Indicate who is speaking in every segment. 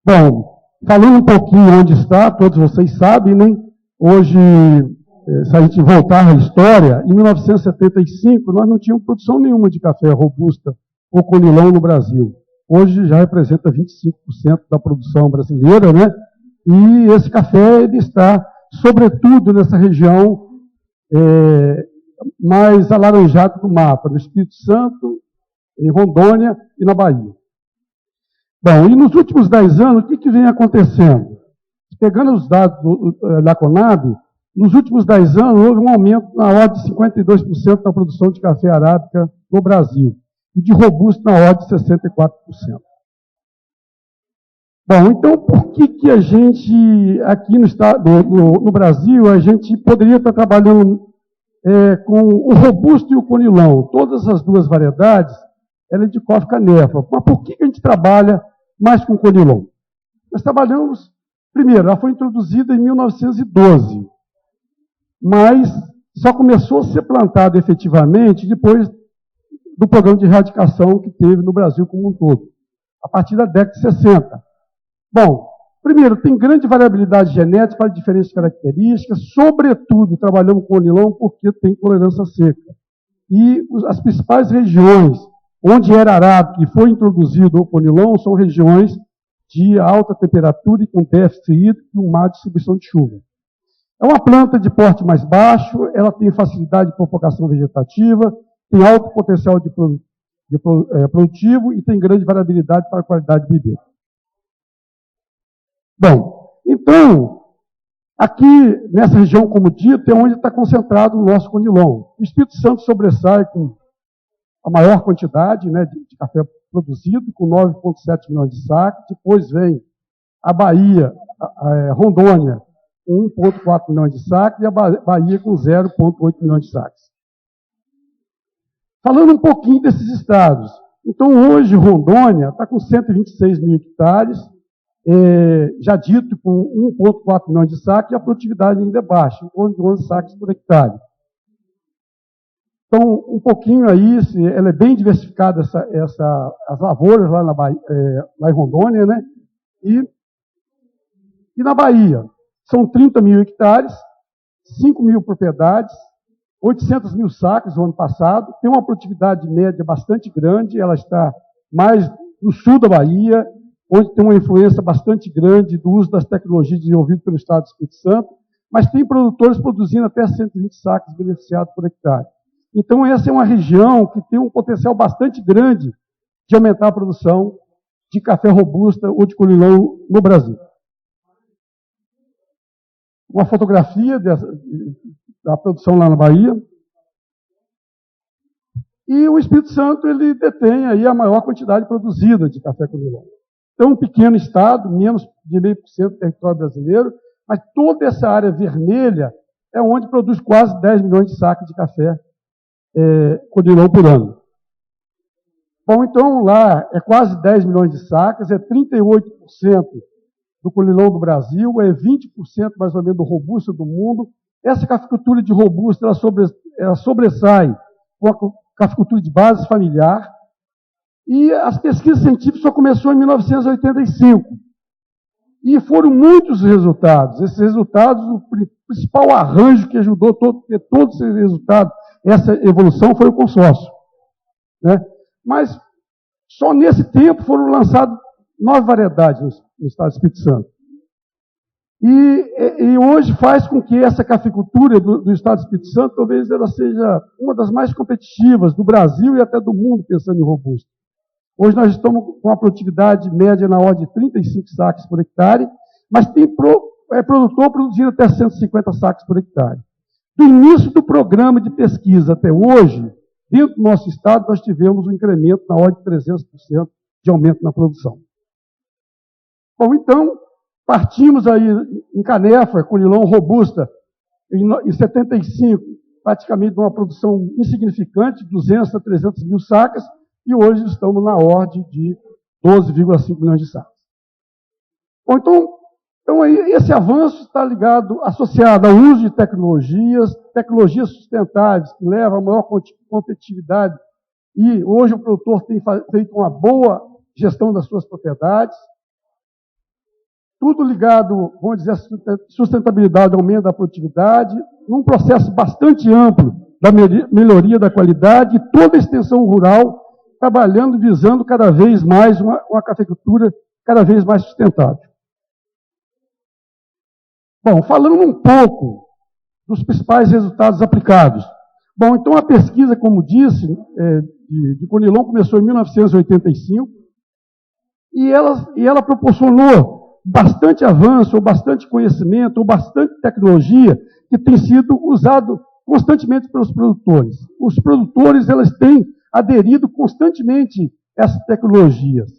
Speaker 1: Bom, falando um pouquinho onde está, todos vocês sabem, né? Hoje, se a gente voltar à história, em 1975, nós não tínhamos produção nenhuma de café robusta ou conilon no Brasil. Hoje já representa 25% da produção brasileira, né? E esse café ele está, sobretudo, nessa região mais alaranjada do mapa, no Espírito Santo, em Rondônia e na Bahia. Bom, e nos últimos 10 anos, o que vem acontecendo? Pegando os dados da Conab, nos últimos 10 anos houve um aumento na ordem de 52% na produção de café arábica no Brasil e de robusto na ordem de 64%. Bom, então por que a gente, aqui no Brasil, a gente poderia estar trabalhando com o robusto e o conilon? Todas as duas variedades, ela é de coffea canefa. Mas por que a gente trabalha mais com conilon? Nós trabalhamos, primeiro, ela foi introduzida em 1912, mas só começou a ser plantada efetivamente depois do programa de erradicação que teve no Brasil como um todo, a partir da década de 60. Bom, primeiro, tem grande variabilidade genética para diferentes características, sobretudo trabalhamos com conilon porque tem tolerância seca. E as principais regiões onde era arábica e foi introduzido o conilon são regiões de alta temperatura e com déficit hídrico e má distribuição de chuva. É uma planta de porte mais baixo, ela tem facilidade de propagação vegetativa, tem alto potencial produtivo e tem grande variabilidade para a qualidade de bebida. Bom, então, aqui nessa região, como dito, é onde está concentrado o nosso conilon. O Espírito Santo sobressai com a maior quantidade, né, de café produzido, com 9,7 milhões de sacos. Depois vem a Bahia, Rondônia, com 1,4 milhões de sacos, e a Bahia com 0,8 milhões de sacos. Falando um pouquinho desses estados. Então, hoje, Rondônia está com 126 mil hectares, já dito com 1,4 milhões de sacos, e a produtividade ainda é baixa, em torno de 11 sacos por hectare. Então, um pouquinho aí, ela é bem diversificada, as lavouras lá, lá em Rondônia, né? E na Bahia, são 30 mil hectares, 5 mil propriedades, 800 mil sacos no ano passado, tem uma produtividade média bastante grande, ela está mais no sul da Bahia, onde tem uma influência bastante grande do uso das tecnologias desenvolvidas pelo Estado do Espírito Santo, mas tem produtores produzindo até 120 sacos beneficiados por hectare. Então, essa é uma região que tem um potencial bastante grande de aumentar a produção de café robusta ou de conilon no Brasil. Uma fotografia da produção lá na Bahia. E o Espírito Santo ele detém aí a maior quantidade produzida de café conilon. Então, um pequeno estado, menos de 0,5% do território brasileiro, mas toda essa área vermelha é onde produz quase 10 milhões de sacos de café conilon por ano. Bom, então lá é quase 10 milhões de sacas, é 38% do conilon do Brasil, é 20% mais ou menos do robusto do mundo. Essa cafeicultura de robusto, ela sobressai com a cafeicultura de base familiar, e as pesquisas científicas só começou em 1985. E foram muitos resultados. Esses resultados, o principal arranjo que ajudou todos esses resultados, essa evolução, foi o consórcio. Né? Mas só nesse tempo foram lançadas 9 variedades no Estado do Espírito Santo. E hoje faz com que essa cafeicultura do Estado do Espírito Santo, talvez ela seja uma das mais competitivas do Brasil e até do mundo, pensando em robusto. Hoje nós estamos com uma produtividade média na ordem de 35 sacos por hectare, mas tem produtor produzindo até 150 sacos por hectare. Do início do programa de pesquisa até hoje, dentro do nosso estado, nós tivemos um incremento na ordem de 300% de aumento na produção. Bom, então, partimos aí em canefa, conilon robusta, em 75, praticamente de uma produção insignificante, 200 a 300 mil sacas, e hoje estamos na ordem de 12,5 milhões de sacos. Bom, então aí, esse avanço está associado ao uso de tecnologias sustentáveis, que levam a maior competitividade, e hoje o produtor tem feito uma boa gestão das suas propriedades, tudo ligado, vamos dizer, à sustentabilidade, aumento da produtividade, num processo bastante amplo da melhoria da qualidade e toda a extensão rural, trabalhando, visando cada vez mais uma cafeicultura cada vez mais sustentável. Bom, falando um pouco dos principais resultados aplicados. Bom, então a pesquisa, como disse, de Conilon começou em 1985 e ela proporcionou bastante avanço, ou bastante conhecimento, ou bastante tecnologia que tem sido usado constantemente pelos produtores. Os produtores, eles têm aderido constantemente a essas tecnologias.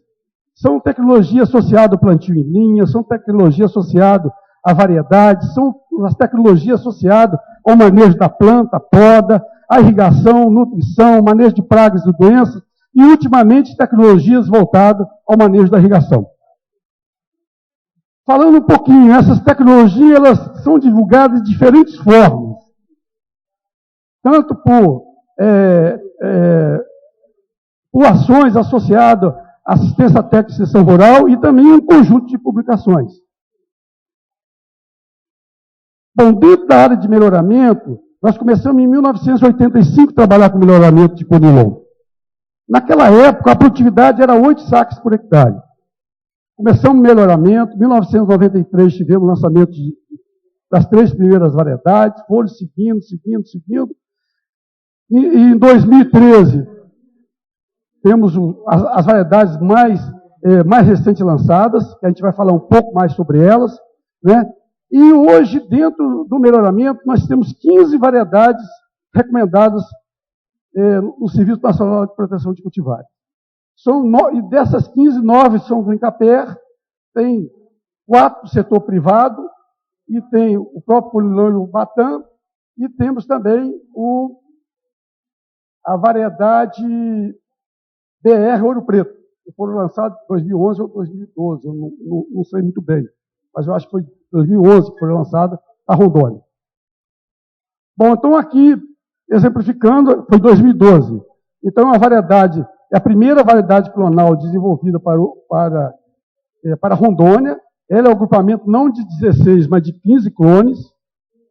Speaker 1: São tecnologias associadas ao plantio em linha, são tecnologias associadas a variedades, são as tecnologias associadas ao manejo da planta, poda, a irrigação, nutrição, manejo de pragas e doenças, e, ultimamente, tecnologias voltadas ao manejo da irrigação. Falando um pouquinho, essas tecnologias elas são divulgadas de diferentes formas. Tanto por ações associadas à assistência técnica e extensão rural e também um conjunto de publicações. Bom, dentro da área de melhoramento, nós começamos em 1985 a trabalhar com melhoramento de Conilon. Naquela época, a produtividade era 8 sacas por hectare. Começamos o melhoramento, em 1993 tivemos o lançamento das 3 primeiras variedades, foram seguindo. E em 2013, temos as variedades mais recentes lançadas, que a gente vai falar um pouco mais sobre elas, né? E hoje, dentro do melhoramento, nós temos 15 variedades recomendadas no Serviço Nacional de Proteção de Cultivares. E dessas 15, 9 são do Incaper, tem 4 do setor privado, e tem o próprio Conilon e o Batam, e temos também a variedade BR Ouro Preto, que foram lançados em 2011 ou 2012, eu não sei muito bem, mas eu acho que foi 2011 que foi lançada a Rondônia. Bom, então aqui, exemplificando, foi 2012. Então a variedade, é a primeira variedade clonal desenvolvida para Rondônia. Ela é um agrupamento não de 16, mas de 15 clones.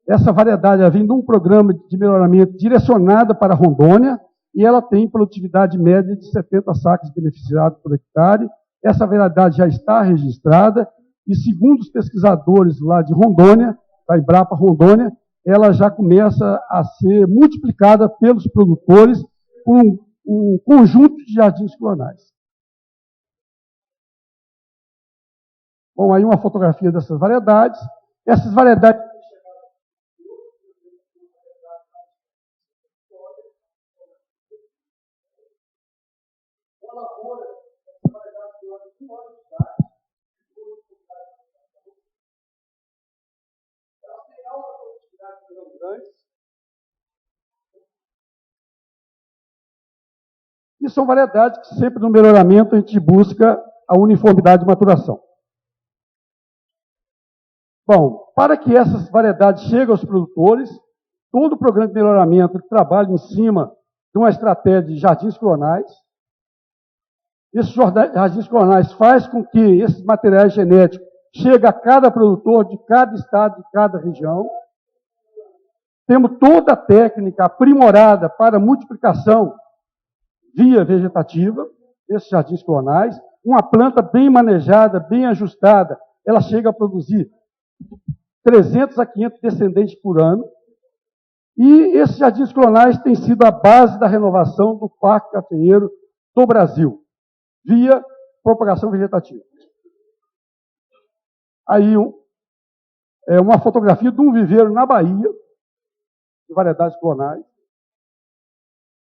Speaker 1: Essa variedade vem de um programa de melhoramento direcionado para Rondônia e ela tem produtividade média de 70 sacas beneficiados por hectare. Essa variedade já está registrada e, segundo os pesquisadores lá de Rondônia, da Embrapa Rondônia, ela já começa a ser multiplicada pelos produtores por um conjunto de jardins clonais. Bom, aí uma fotografia dessas variedades. Essas variedades e são variedades que sempre no melhoramento a gente busca a uniformidade de maturação. Bom, para que essas variedades cheguem aos produtores, todo o programa de melhoramento trabalha em cima de uma estratégia de jardins clonais. Esses jardins clonais faz com que esses materiais genéticos cheguem a cada produtor de cada estado, de cada região. Temos toda a técnica aprimorada para multiplicação via vegetativa, esses jardins clonais. Uma planta bem manejada, bem ajustada, ela chega a produzir 300 a 500 descendentes por ano. E esses jardins clonais têm sido a base da renovação do parque cafeeiro do Brasil, via propagação vegetativa. Aí, uma fotografia de um viveiro na Bahia, de variedades clonais.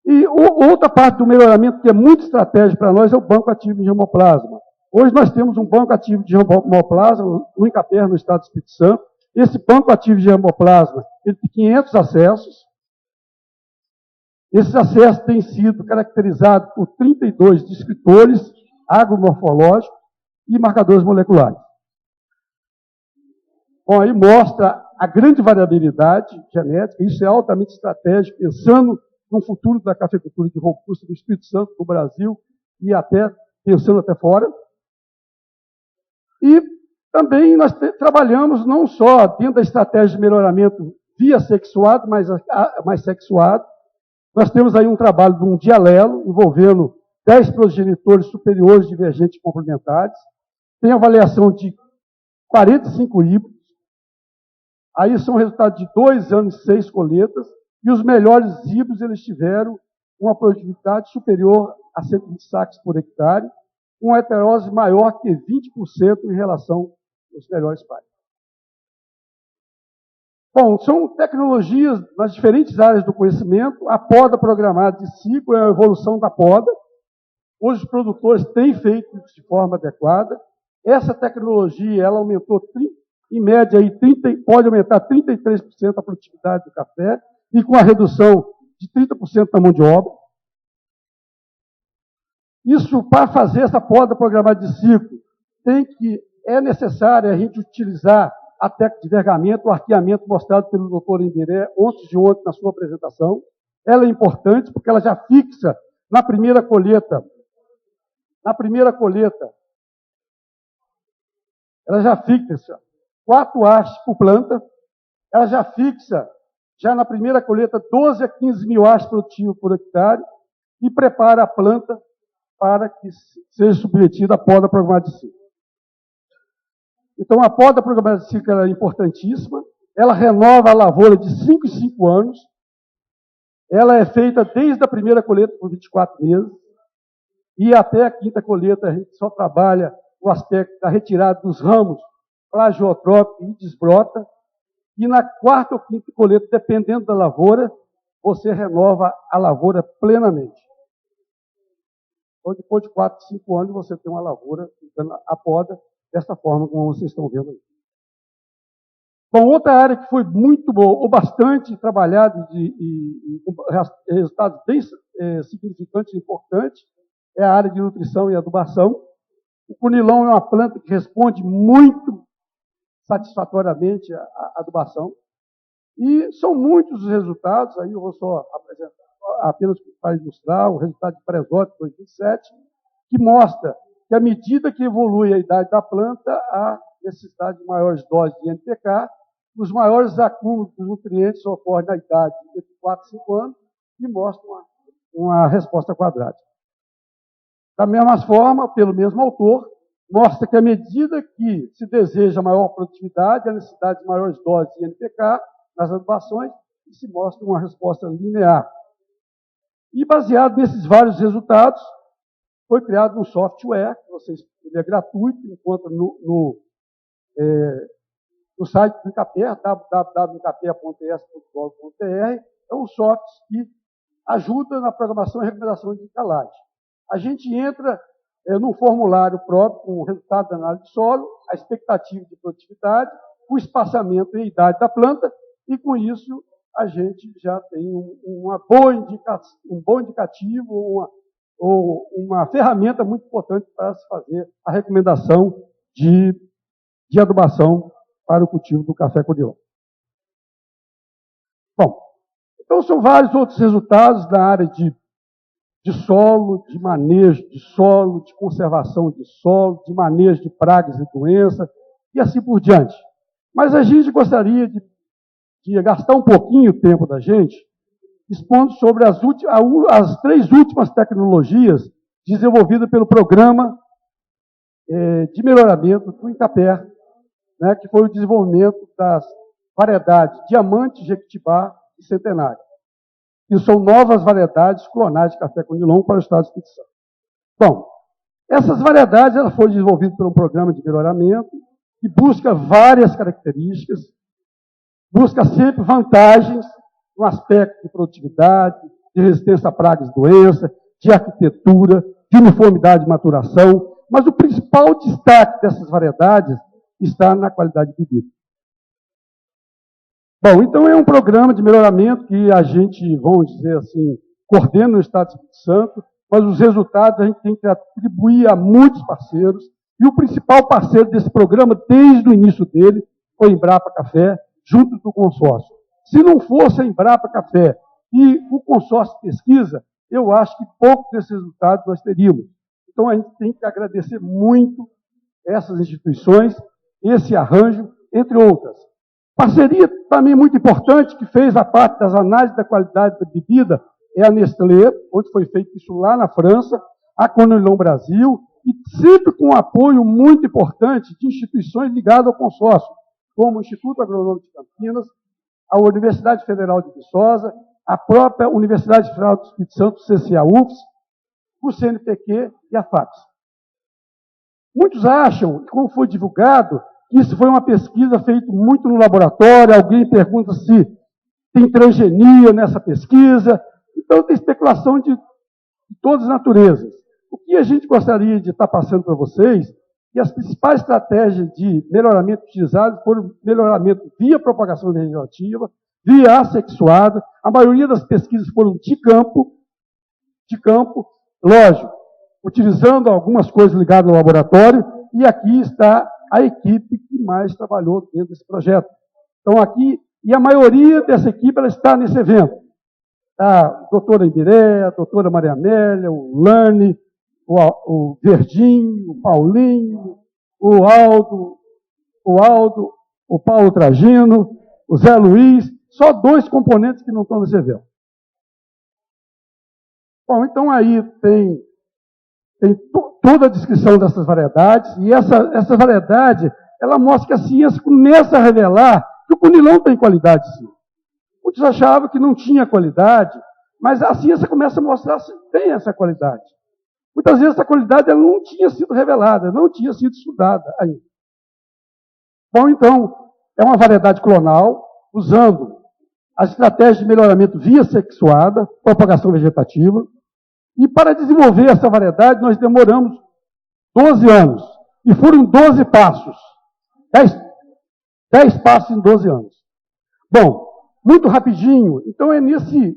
Speaker 1: E outra parte do melhoramento que é muito estratégico para nós é o banco ativo de germoplasma. Hoje nós temos um banco ativo de germoplasma no Incaper, no estado do Espírito Santo. Esse banco ativo de germoplasma ele tem 500 acessos. Esses acessos têm sido caracterizados por 32 descritores agromorfológicos e marcadores moleculares. Bom, aí mostra a grande variabilidade genética, isso é altamente estratégico, pensando no futuro da cafeicultura de robusta do Espírito Santo, do Brasil, e até pensando até fora. E Também nós trabalhamos não só dentro da estratégia de melhoramento via sexuado, mas mais sexuado. Nós temos aí um trabalho de um dialelo envolvendo 10 progenitores superiores divergentes complementares. Tem avaliação de 45 híbridos. Aí são resultados de 2 anos e 6 colheitas. E os melhores híbridos eles tiveram uma produtividade superior a 120 sacos por hectare, uma heterose maior que 20% em relação aos melhores pares. Bom, são tecnologias nas diferentes áreas do conhecimento. A poda programada de ciclo é a evolução da poda. Hoje os produtores têm feito isso de forma adequada. Essa tecnologia ela aumentou, em média, pode aumentar 33% a produtividade do café e com a redução de 30% da mão de obra. Isso, para fazer essa poda programada de ciclo, é necessário a gente utilizar a técnica de vergamento, o arqueamento mostrado pelo doutor Imbiré ontem na sua apresentação. Ela é importante porque ela já fixa na primeira colheita, ela já fixa 4 hastes por planta, ela já fixa, já na primeira colheita, 12 a 15 mil hastes produtivos por hectare e prepara a planta para que seja submetida à poda programada de ciclo. Então, a poda programada de ciclo é importantíssima. Ela renova a lavoura de 5 em 5 anos. Ela é feita desde a primeira colheita por 24 meses. E até a quinta colheita a gente só trabalha o aspecto da retirada dos ramos plagiotrópicos e desbrota. E na quarta ou quinta colheita, dependendo da lavoura, você renova a lavoura plenamente. Então, depois de 4, 5 anos, você tem uma lavoura a poda dessa forma como vocês estão vendo aí. Bom, outra área que foi muito boa, ou bastante trabalhada e com resultados bem significantes e importantes, é a área de nutrição e adubação. O conilon é uma planta que responde muito satisfatoriamente à adubação. E são muitos os resultados, aí eu vou só apresentar apenas para ilustrar o resultado de Presório 2007, que mostra que à medida que evolui a idade da planta, há necessidade de maiores doses de NPK, os maiores acúmulos de nutrientes ocorrem na idade entre 4 e 5 anos e mostram uma resposta quadrática. Da mesma forma, pelo mesmo autor, mostra que à medida que se deseja maior produtividade, há necessidade de maiores doses de NPK nas adubações e se mostra uma resposta linear. E baseado nesses vários resultados, foi criado um software, ele é gratuito, encontra no site do Incapea, www.incapea.es.gov.br. É um software que ajuda na programação e recomendação de calagem. A gente entra num formulário próprio com o resultado da análise de solo, a expectativa de produtividade, o espaçamento e a idade da planta, e com isso a gente já tem um bom indicativo, uma ferramenta muito importante para se fazer a recomendação de adubação para o cultivo do café conilon. Bom, então são vários outros resultados na área de solo, de manejo de solo, de conservação de solo, de manejo de pragas e doenças, e assim por diante. Mas a gente gostaria de gastar um pouquinho o tempo da gente expondo sobre as 3 últimas tecnologias desenvolvidas pelo programa de melhoramento do Incapea, né, que foi o desenvolvimento das variedades Diamante, Jequitibá e Centenário. E são novas variedades clonais de café conilon para o estado do Espírito Santo. Bom, essas variedades elas foram desenvolvidas por um programa de melhoramento que busca várias características, busca sempre vantagens no aspecto de produtividade, de resistência a pragas e doenças, de arquitetura, de uniformidade de maturação, mas o principal destaque dessas variedades está na qualidade de bebida. Bom, então é um programa de melhoramento que a gente, vamos dizer assim, coordena no estado do Espírito Santo, mas os resultados a gente tem que atribuir a muitos parceiros, e o principal parceiro desse programa, desde o início dele, foi a Embrapa Café, junto do consórcio. Se não fosse a Embrapa Café e o consórcio de pesquisa, eu acho que pouco desses resultados nós teríamos. Então, a gente tem que agradecer muito essas instituições, esse arranjo, entre outras. Parceria também muito importante, que fez a parte das análises da qualidade da bebida, é a Nestlé, onde foi feito isso lá na França, a Conilon Brasil, e sempre com um apoio muito importante de instituições ligadas ao consórcio, como o Instituto Agronômico de Campinas, a Universidade Federal de Viçosa, a própria Universidade Federal do Espírito Santo, CCA-UFS, o CNPq e a FAPES. Muitos acham, como foi divulgado, que isso foi uma pesquisa feita muito no laboratório, alguém pergunta se tem transgenia nessa pesquisa, então tem especulação de todas as naturezas. O que a gente gostaria de estar passando para vocês, que as principais estratégias de melhoramento utilizadas foram melhoramento via propagação vegetativa, via assexuada, a maioria das pesquisas foram de campo, lógico, utilizando algumas coisas ligadas ao laboratório, e aqui está a equipe que mais trabalhou dentro desse projeto. Então aqui, e a maioria dessa equipe ela está nesse evento. A doutora Ibiré, a doutora Maria Amélia, o Lani, o Verdinho, o Paulinho, o Aldo, o Paulo Tragino, o Zé Luiz, só 2 componentes que não estão nesse evento. Bom, então aí tem toda a descrição dessas variedades, e essa variedade, ela mostra que a ciência começa a revelar que o conilon tem qualidade, sim. Muitos achavam que não tinha qualidade, mas a ciência começa a mostrar se tem essa qualidade. Muitas vezes essa qualidade ela não tinha sido revelada, não tinha sido estudada ainda. Bom, então, é uma variedade clonal, usando as estratégias de melhoramento via sexuada, propagação vegetativa. E para desenvolver essa variedade, nós demoramos 12 anos. E foram 12 passos. 10 passos em 12 anos. Bom, muito rapidinho. Então, é nesse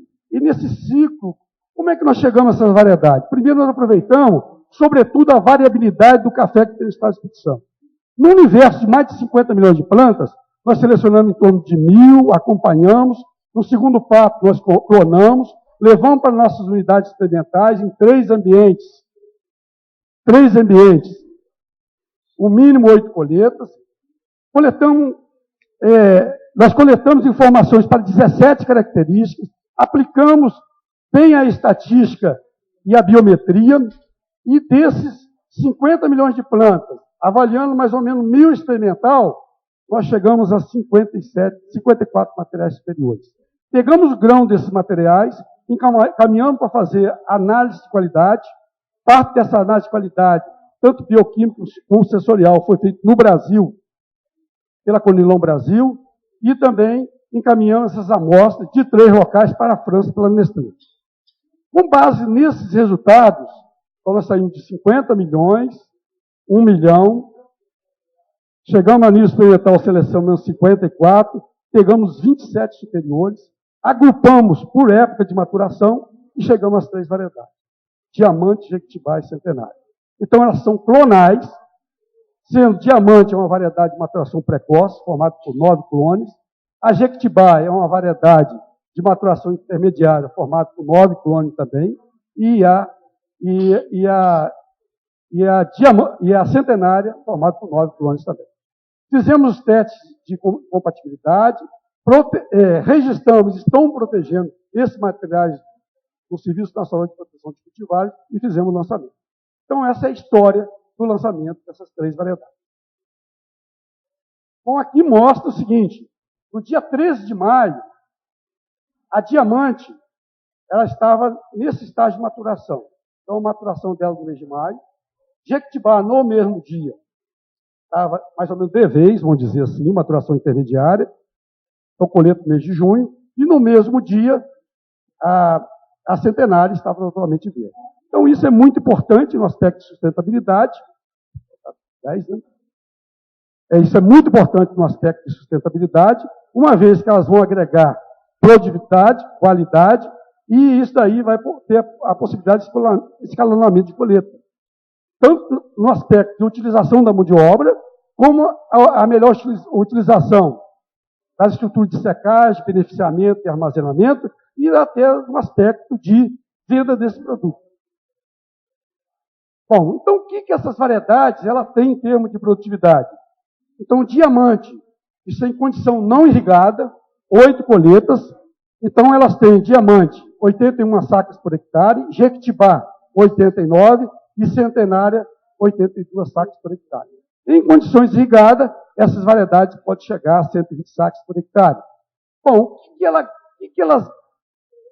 Speaker 1: ciclo, como é que nós chegamos a essa variedade? Primeiro, nós aproveitamos, sobretudo, a variabilidade do café que tem no estado do Espírito Santo. No universo de mais de 50 milhões de plantas, nós selecionamos em torno de 1.000, acompanhamos. No segundo passo, nós clonamos, levamos para nossas unidades experimentais em 3 ambientes. 3 ambientes. O mínimo 8 colhetas. Nós coletamos informações para 17 características, aplicamos bem a estatística e a biometria, e desses 50 milhões de plantas, avaliando mais ou menos 1.000 experimental, nós chegamos a 54 materiais superiores. Pegamos o grão desses materiais, encaminhamos para fazer análise de qualidade. Parte dessa análise de qualidade, tanto bioquímica como sensorial, foi feita no Brasil, pela Conilon Brasil, e também encaminhamos essas amostras de 3 locais para a França pela Nestlé. Com base nesses resultados, nós saímos de 50 milhões, 1 milhão, chegamos a nível experimental, selecionamos 54, pegamos 27 superiores, agrupamos por época de maturação e chegamos às 3 variedades: Diamante, Jequitibá e Centenário. Então, elas são clonais, sendo Diamante é uma variedade de maturação precoce, formada por 9 clones. A Jequitibá é uma variedade de maturação intermediária, formada por 9 clones também. E a Centenária, formada por 9 clones também. Fizemos os testes de compatibilidade, registramos, estão protegendo esses materiais no Serviço Nacional de Proteção de Cultivares e fizemos o lançamento. Então, essa é a história do lançamento dessas 3 variedades. Bom, aqui mostra o seguinte: no dia 13 de maio, a Diamante ela estava nesse estágio de maturação. Então, a maturação dela no mês de maio. Jequitibá, no mesmo dia, estava mais ou menos de vez, vamos dizer assim, maturação intermediária. Então, colheita no mês de junho. E no mesmo dia, a Centenária estava totalmente verde. Então, isso é muito importante no aspecto de sustentabilidade. 10, né? Isso é muito importante no aspecto de sustentabilidade, uma vez que elas vão agregar produtividade, qualidade, e isso aí vai ter a possibilidade de escalonamento de colheita. Tanto no aspecto de utilização da mão de obra, como a melhor utilização das estruturas de secagem, beneficiamento e armazenamento, e até no aspecto de venda desse produto. Bom, então o que essas variedades ela têm em termos de produtividade? Então, Diamante, isso é em condição não irrigada, 8 colheitas. Então, elas têm Diamante, 81 sacas por hectare, Jequitibá, 89, e Centenária, 82 sacas por hectare. Em condições irrigadas, essas variedades podem chegar a 120 sacas por hectare. Bom, o que elas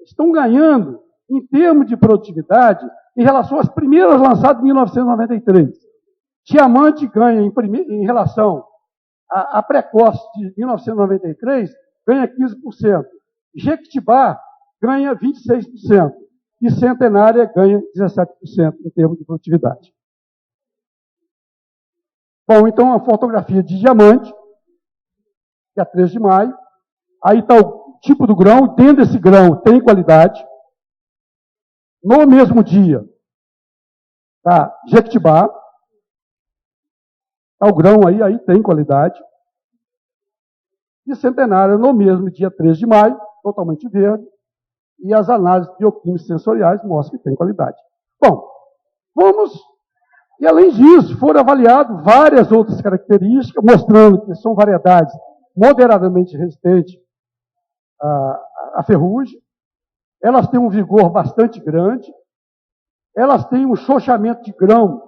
Speaker 1: estão ganhando em termos de produtividade em relação às primeiras lançadas em 1993? Diamante ganha em relação à precoce de 1993, ganha 15%. Jequitibá ganha 26%. E Centenária ganha 17% em termos de produtividade. Bom, então a fotografia de Diamante, que é 3 de maio. Aí está o tipo do grão, dentro desse grão tem qualidade. No mesmo dia, tá Jequitibá. Tá o grão aí tem qualidade. E Centenária, no mesmo dia 3 de maio, totalmente verde. E as análises bioquímicas sensoriais mostram que tem qualidade. Bom, e além disso, foram avaliadas várias outras características, mostrando que são variedades moderadamente resistentes à ferrugem. Elas têm um vigor bastante grande. Elas têm um chochamento de grão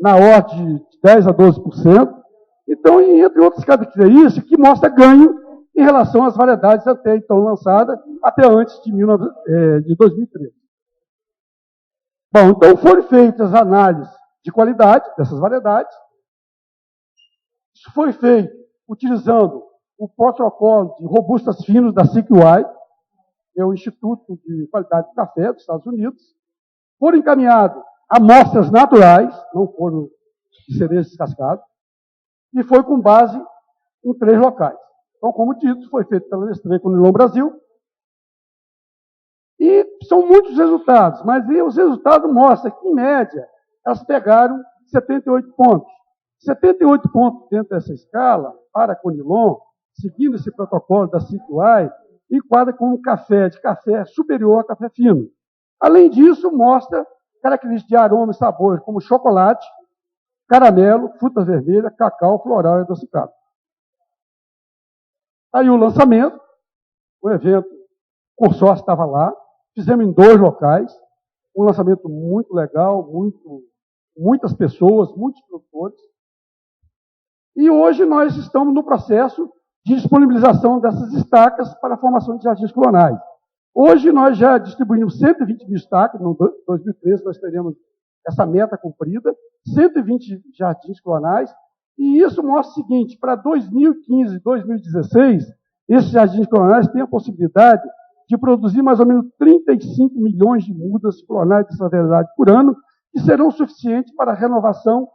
Speaker 1: na ordem de 10 a 12%. Então, entre outras características, que mostra ganho em relação às variedades até então lançadas, até antes de 2013. Bom, então foram feitas análises de qualidade dessas variedades. Isso foi feito utilizando o protocolo de robustas finos da CQI, que é o Instituto de Qualidade do Café dos Estados Unidos. Foram encaminhadas amostras naturais, não foram de cerejas descascadas, e foi com base em 3 locais. Então, como dito, foi feito pela Nestlé Conilon Brasil. E são muitos resultados, mas os resultados mostram que, em média, elas pegaram 78 pontos. 78 pontos dentro dessa escala, para a Conilon, seguindo esse protocolo da CQI, enquadra como café superior a café fino. Além disso, mostra características de aroma e sabores, como chocolate, caramelo, frutas vermelhas, cacau, floral e adocicado. Aí o lançamento, o evento, o consórcio estava lá, fizemos em 2 locais, um lançamento muito legal, muitas pessoas, muitos produtores. E hoje nós estamos no processo de disponibilização dessas estacas para a formação de jardins clonais. Hoje nós já distribuímos 120 mil estacas, em 2013 nós teremos essa meta cumprida, 120 jardins clonais, e isso mostra o seguinte, para 2015 e 2016, esses jardins clonais têm a possibilidade de produzir mais ou menos 35 milhões de mudas clonais dessa variedade por ano, que serão suficientes para a renovação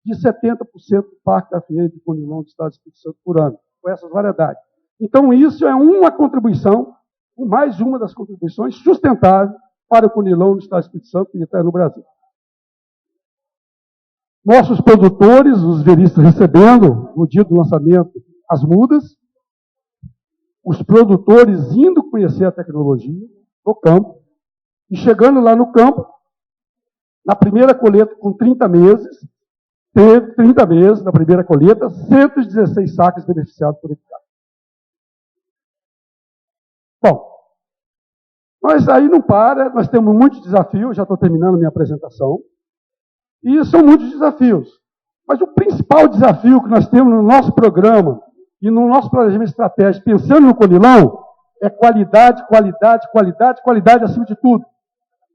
Speaker 1: de 70% do parque cafeeiro de Conilon do Estado do Espírito Santo por ano, com essas variedades. Então, isso é uma contribuição, mais uma das contribuições sustentáveis para o Conilon no Estado do Espírito Santo e até no Brasil. Nossos produtores, os veristas recebendo, no dia do lançamento, as mudas, os produtores indo conhecer a tecnologia no campo, e chegando lá no campo, na primeira colheita com 30 meses, teve 30 meses na primeira colheita, 116 sacas beneficiados por hectare. Bom, mas aí não para, nós temos muitos desafios, já estou terminando minha apresentação, e são muitos desafios. Mas o principal desafio que nós temos no nosso programa e no nosso planejamento estratégico, pensando no Conilon, é qualidade, qualidade, qualidade, qualidade acima de tudo.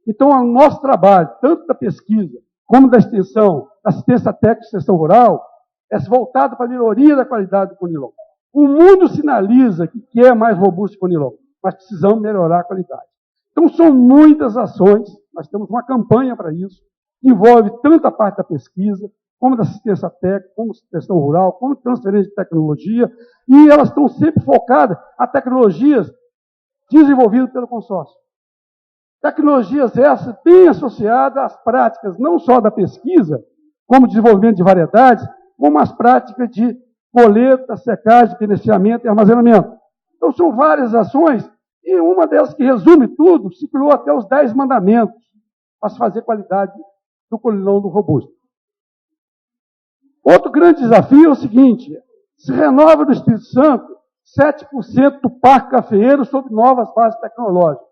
Speaker 1: Então, o nosso trabalho, tanto da pesquisa, como da extensão, da assistência técnica e extensão rural, é voltado para a melhoria da qualidade do Conilon. O mundo sinaliza que quer mais robusto o Conilon, mas precisamos melhorar a qualidade. Então, são muitas ações, nós temos uma campanha para isso, que envolve tanto a parte da pesquisa, como da assistência técnica, como extensão rural, como transferência de tecnologia, e elas estão sempre focadas a tecnologias desenvolvidas pelo consórcio. Tecnologias essas bem associadas às práticas, não só da pesquisa, como desenvolvimento de variedades, como as práticas de colheita, secagem, beneficiamento e armazenamento. Então, são várias ações, e uma delas que resume tudo, se criou até os 10 mandamentos para se fazer qualidade do Conilon do robusto. Outro grande desafio é o seguinte: se renova no Espírito Santo 7% do parque cafeeiro sob novas bases tecnológicas.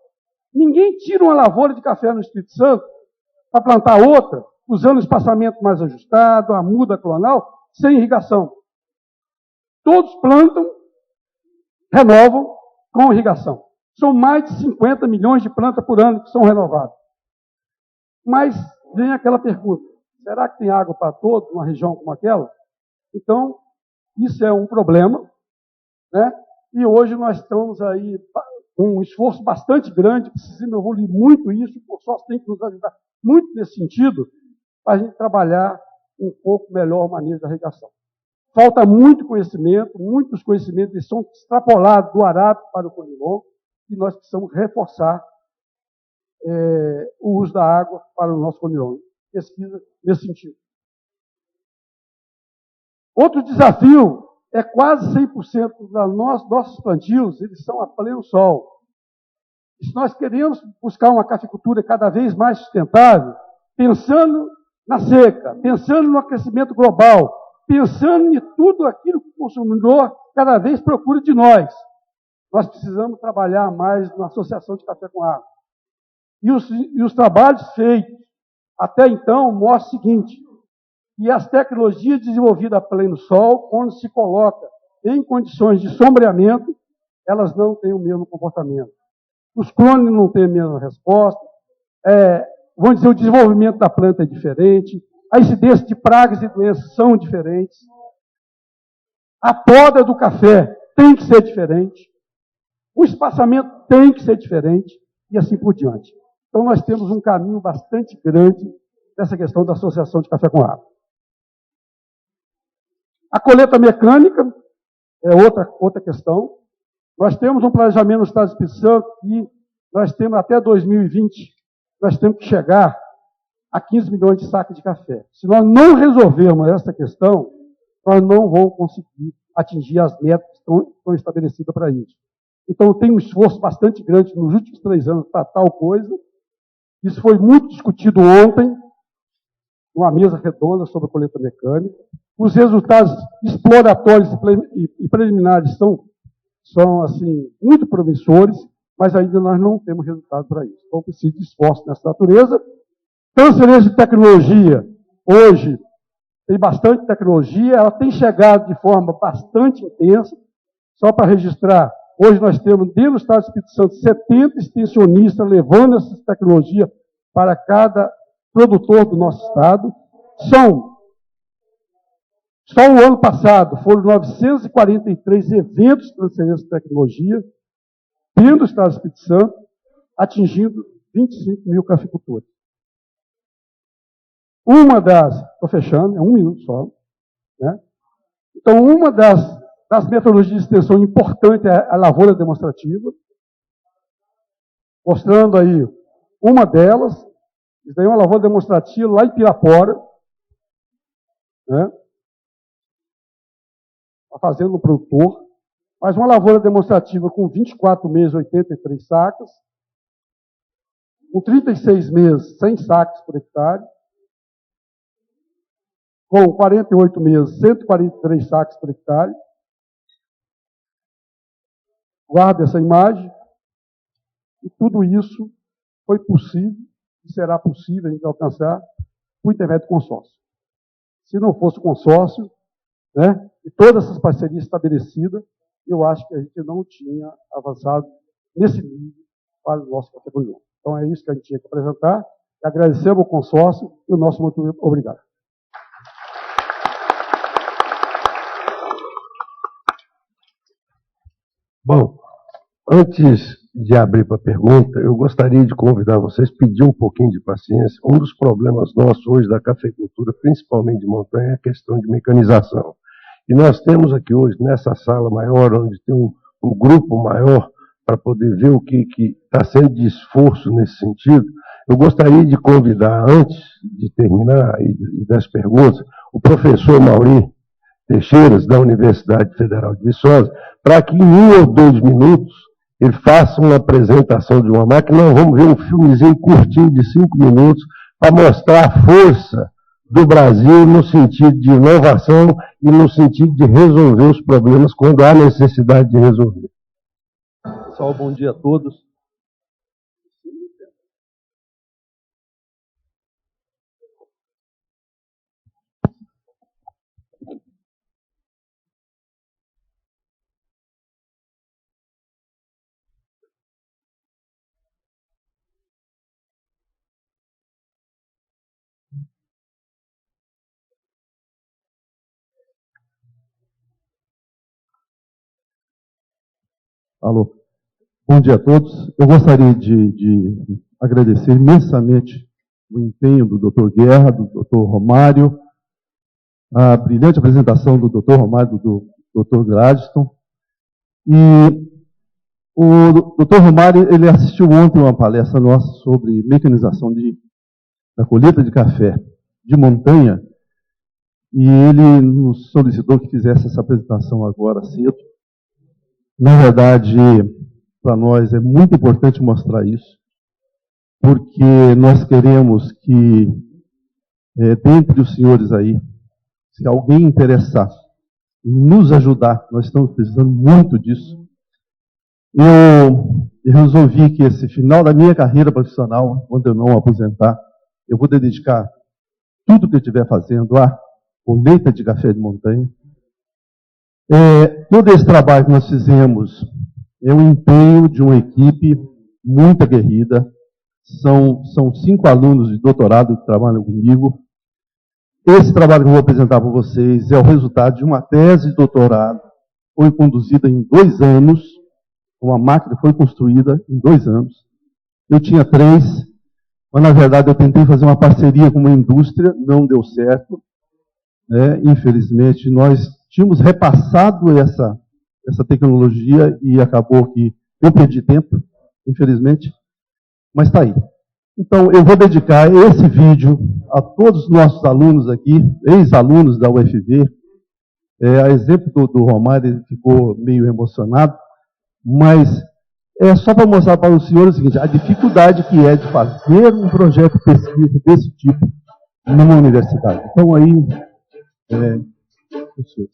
Speaker 1: Ninguém tira uma lavoura de café no Espírito Santo para plantar outra, usando espaçamento mais ajustado, a muda clonal, sem irrigação. Todos plantam, renovam com irrigação. São mais de 50 milhões de plantas por ano que são renovadas. Mas vem aquela pergunta: será que tem água para todos, numa região como aquela? Então, isso é um problema, né? E hoje nós estamos aí com um esforço bastante grande, precisamos evoluir muito isso, o consórcio tem que nos ajudar muito nesse sentido, para a gente trabalhar um pouco melhor o manejo da irrigação. Falta muito conhecimento, muitos conhecimentos eles são extrapolados do arábico para o conilon, e nós precisamos reforçar o uso da água para o nosso conilon. Pesquisa nesse sentido. Outro desafio é quase 100% dos nossos plantios, eles são a pleno sol. E se nós queremos buscar uma cafeicultura cada vez mais sustentável, pensando na seca, pensando no aquecimento global, pensando em tudo aquilo que o consumidor cada vez procura de nós, nós precisamos trabalhar mais na associação de café com água. E os trabalhos feitos até então mostram o seguinte: que as tecnologias desenvolvidas a pleno sol, quando se coloca em condições de sombreamento, elas não têm o mesmo comportamento. Os clones não têm a mesma resposta, vamos dizer, o desenvolvimento da planta é diferente, a incidência de pragas e doenças são diferentes, a poda do café tem que ser diferente, o espaçamento tem que ser diferente, e assim por diante. Então, nós temos um caminho bastante grande nessa questão da associação de café com água. A colheita mecânica é outra questão. Nós temos um planejamento no Estado do Espírito Santo e nós temos até 2020, nós temos que chegar a 15 milhões de sacos de café. Se nós não resolvermos essa questão, nós não vamos conseguir atingir as metas que estão estabelecidas para isso. Então, tem um esforço bastante grande nos últimos 3 anos para tal coisa. Isso foi muito discutido ontem, numa mesa redonda sobre a colheita mecânica. Os resultados exploratórios e preliminares são assim, muito promissores, mas ainda nós não temos resultado para isso. Então, precisa de esforço nessa natureza. Transferência de tecnologia. Hoje, tem bastante tecnologia, ela tem chegado de forma bastante intensa. Só para registrar, hoje nós temos, dentro do Estado do Espírito Santo, 70 extensionistas levando essa tecnologia para cada produtor do nosso Estado. Só o ano passado foram 943 eventos de transferência de tecnologia dentro do Estado do Espírito Santo, atingindo 25 mil cafeicultores. Estou fechando, é 1 minuto só, né? Então, uma das metodologias de extensão importante é a lavoura demonstrativa, mostrando aí uma delas. Isso daí é uma lavoura demonstrativa lá em Pirapora, né? Uma fazenda do produtor, mas uma lavoura demonstrativa com 24 meses, 83 sacas, com 36 meses, 100 sacas por hectare, com 48 meses, 143 sacas por hectare. Guarda essa imagem. E tudo isso foi possível, e será possível a gente alcançar por intermédio do consórcio. Se não fosse o consórcio, né, e todas essas parcerias estabelecidas, eu acho que a gente não tinha avançado nesse nível para o nosso café com leite. Então é isso que a gente tinha que apresentar. Agradecemos ao consórcio e o nosso muito obrigado.
Speaker 2: Bom, antes de abrir para a pergunta, eu gostaria de convidar vocês, pedir um pouquinho de paciência. Um dos problemas nossos hoje da cafeicultura, principalmente de montanha, é a questão de mecanização. E nós temos aqui hoje, nessa sala maior, onde tem um grupo maior, para poder ver o que está sendo de esforço nesse sentido, eu gostaria de convidar, antes de terminar e das perguntas, o professor Mauri Teixeiras, da Universidade Federal de Viçosa, para que em 1 ou 2 minutos ele faça uma apresentação de uma máquina. Nós vamos ver um filmezinho curtinho de 5 minutos para mostrar a força do Brasil no sentido de inovação e no sentido de resolver os problemas quando há necessidade de resolver.
Speaker 3: Pessoal, bom dia a todos. Alô. Bom dia a todos. Eu gostaria de agradecer imensamente o empenho do Dr. Guerra, do Dr. Romário, a brilhante apresentação do Dr. Romário, do Dr. Gladstone. E o Dr. Romário, ele assistiu ontem uma palestra nossa sobre mecanização da colheita de café de montanha, e ele nos solicitou que fizesse essa apresentação agora cedo. Na verdade, para nós é muito importante mostrar isso, porque nós queremos que, dentre os senhores aí, se alguém interessar em nos ajudar, nós estamos precisando muito disso. Eu resolvi que esse final da minha carreira profissional, quando eu não aposentar, eu vou dedicar tudo que eu estiver fazendo à colheita de café de montanha. Todo esse trabalho que nós fizemos é o empenho de uma equipe muito aguerrida. São 5 alunos de doutorado que trabalham comigo. Esse trabalho que eu vou apresentar para vocês é o resultado de uma tese de doutorado. Foi conduzida em 2 anos. Uma máquina foi construída em 2 anos. Eu tinha 3, mas na verdade eu tentei fazer uma parceria com uma indústria, não deu certo. Infelizmente, nós tínhamos repassado essa tecnologia e acabou que eu perdi tempo, infelizmente, mas está aí. Então, eu vou dedicar esse vídeo a todos os nossos alunos aqui, ex-alunos da UFV. A exemplo do Romário, ele ficou meio emocionado, mas é só para mostrar para os senhores o seguinte, a dificuldade que é de fazer um projeto de pesquisa desse tipo numa universidade. Então, aí, professor.